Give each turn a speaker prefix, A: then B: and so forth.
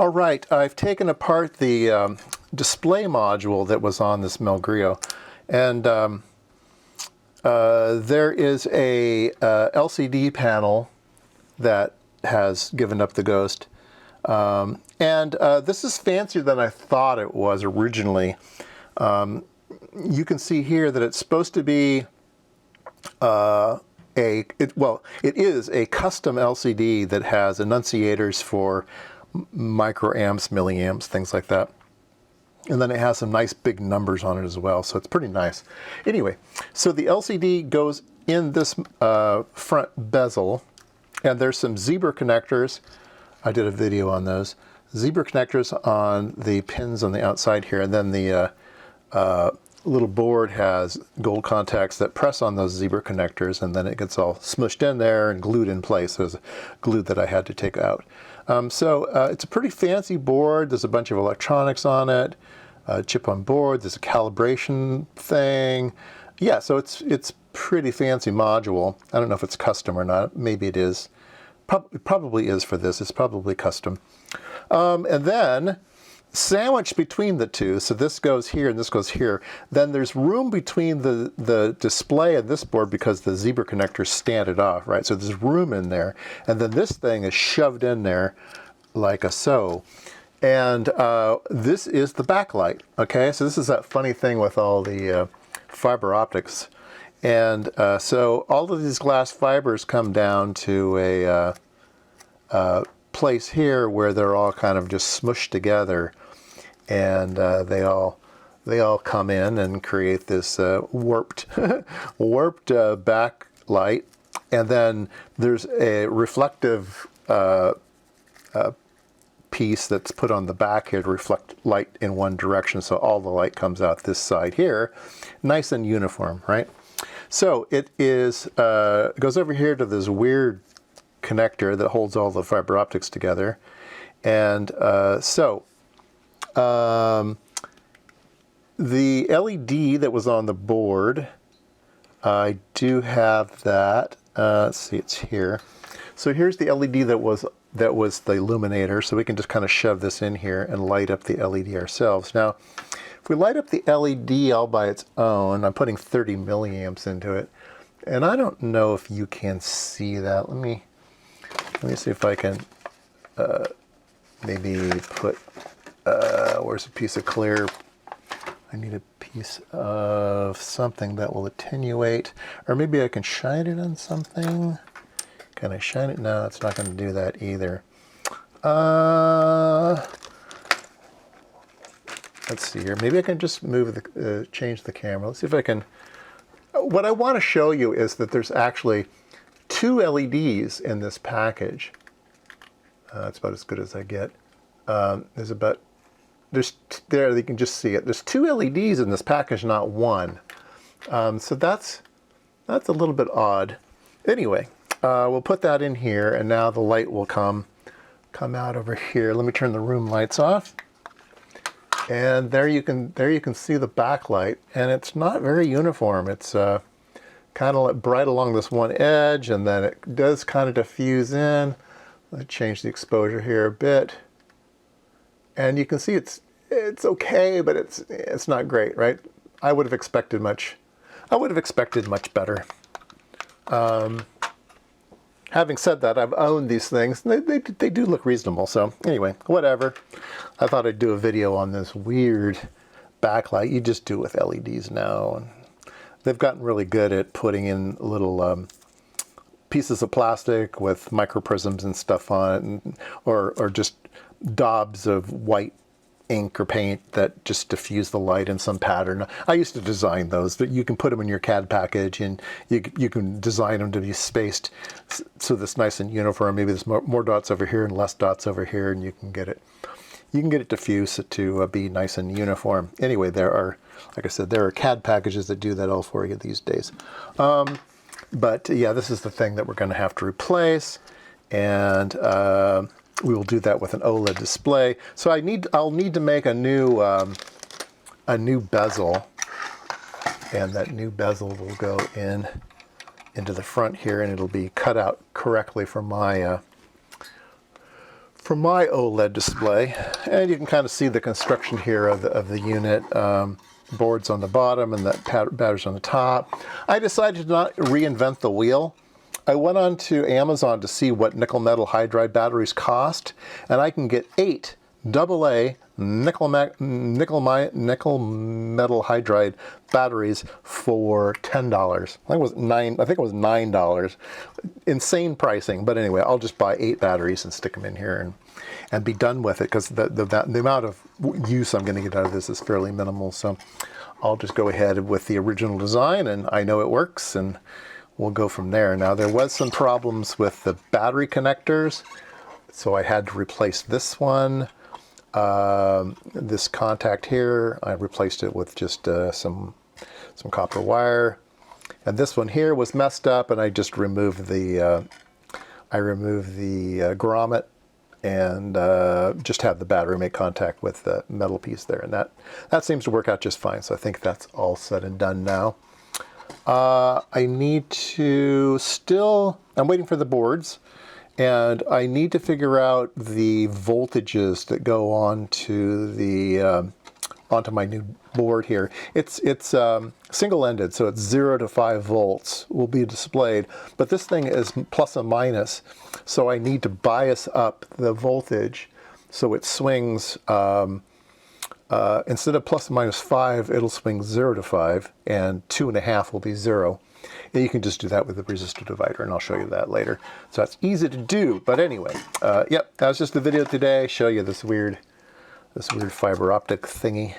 A: All right, I've taken apart the display module that was on this Melles Griot, and there is a LCD panel that has given up the ghost. This is fancier than I thought it was originally. You can see here that it's supposed to be it is a custom LCD that has enunciators for microamps, milliamps, things like that. And then it has some nice big numbers on it as well, so it's pretty nice. Anyway, so the LCD goes in this front bezel, and there's some zebra connectors. I did a video on those. Zebra connectors on the pins on the outside here, and then the little board has gold contacts that press on those zebra connectors, and then it gets all smushed in there and glued in place. There's glue that I had to take out. It's a pretty fancy board. There's a bunch of electronics on it, chip on board. There's a calibration thing. Yeah, so it's pretty fancy module. I don't know if it's custom or not. Maybe it is. Probably is for this. It's probably custom. And then sandwiched between the two, so this goes here and this goes here, then there's room between the display and this board because the zebra connectors stand it off, right? So there's room in there, and then this thing is shoved in there like a so. And this is the backlight, okay? So this is that funny thing with all the fiber optics. And so all of these glass fibers come down to a place here where they're all kind of just smushed together, and they all come in and create this warped backlight. And then there's a reflective piece that's put on the back here to reflect light in one direction, so all the light comes out this side here, nice and uniform, right? So it is goes over here to this weird connector that holds all the fiber optics together. And the LED that was on the board, I do have that. Let's see, it's here. So here's the LED that was the illuminator, so we can just kind of shove this in here and light up the LED ourselves. Now, if we light up the LED all by its own, I'm putting 30 milliamps into it, and I don't know if you can see that. Let me see if I can maybe put, where's a piece of clear? I need a piece of something that will attenuate, or maybe I can shine it on something. Can I shine it? No, it's not going to do that either. Let's see here. Maybe I can just move change the camera. Let's see if I can. What I want to show you is that there's actually 2 LEDs in this package. That's about as good as I get. There you can just see it. There's 2 LEDs in this package, not 1. So that's a little bit odd. Anyway, we'll put that in here, and now the light will come out over here. Let me turn the room lights off. And there you can see the backlight, and it's not very uniform. It's kind of bright along this one edge, and then it does kind of diffuse in. Let's change the exposure here a bit, and you can see it's okay, but it's not great, right? I would have expected much better. Having said that, I've owned these things. They do look reasonable. So anyway, whatever. I thought I'd do a video on this weird backlight. You just do it with LEDs now. And they've gotten really good at putting in little pieces of plastic with microprisms and stuff on it, or just daubs of white ink or paint that just diffuse the light in some pattern. I used to design those, but you can put them in your CAD package, and you can design them to be spaced so that's nice and uniform. Maybe there's more dots over here and less dots over here, and you can get it diffused to be nice and uniform. Anyway, like I said, there are CAD packages that do that all for you these days. But yeah, this is the thing that we're going to have to replace, and we will do that with an OLED display. So I'll need to make a new bezel, and that new bezel will go into the front here, and it'll be cut out correctly for my from my OLED display. And you can kind of see the construction here of the unit. Boards on the bottom and the batteries on the top. I decided to not reinvent the wheel. I went on to Amazon to see what nickel metal hydride batteries cost, and I can get 8 AA nickel metal hydride batteries for $10. I think it was $9. Insane pricing, but anyway, I'll just buy 8 batteries and stick them in here and be done with it, because the amount of use I'm going to get out of this is fairly minimal. So I'll just go ahead with the original design, and I know it works, and we'll go from there. Now, there was some problems with the battery connectors, so I had to replace this one. This contact here, I replaced it with just some copper wire. And this one here was messed up, and I just removed the grommet and just have the battery make contact with the metal piece there. And that seems to work out just fine. So I think that's all said and done now. I need to I'm waiting for the boards, and I need to figure out the voltages that go onto onto my new board here. It's single-ended, so it's 0 to 5 volts will be displayed, but this thing is plus and minus, so I need to bias up the voltage so it swings. Instead of plus and minus 5, it'll swing 0 to 5, and 2.5 will be 0. And you can just do that with the resistor divider, and I'll show you that later. So that's easy to do. But anyway, yep, that was just the video today. Show you this weird fiber optic thingy.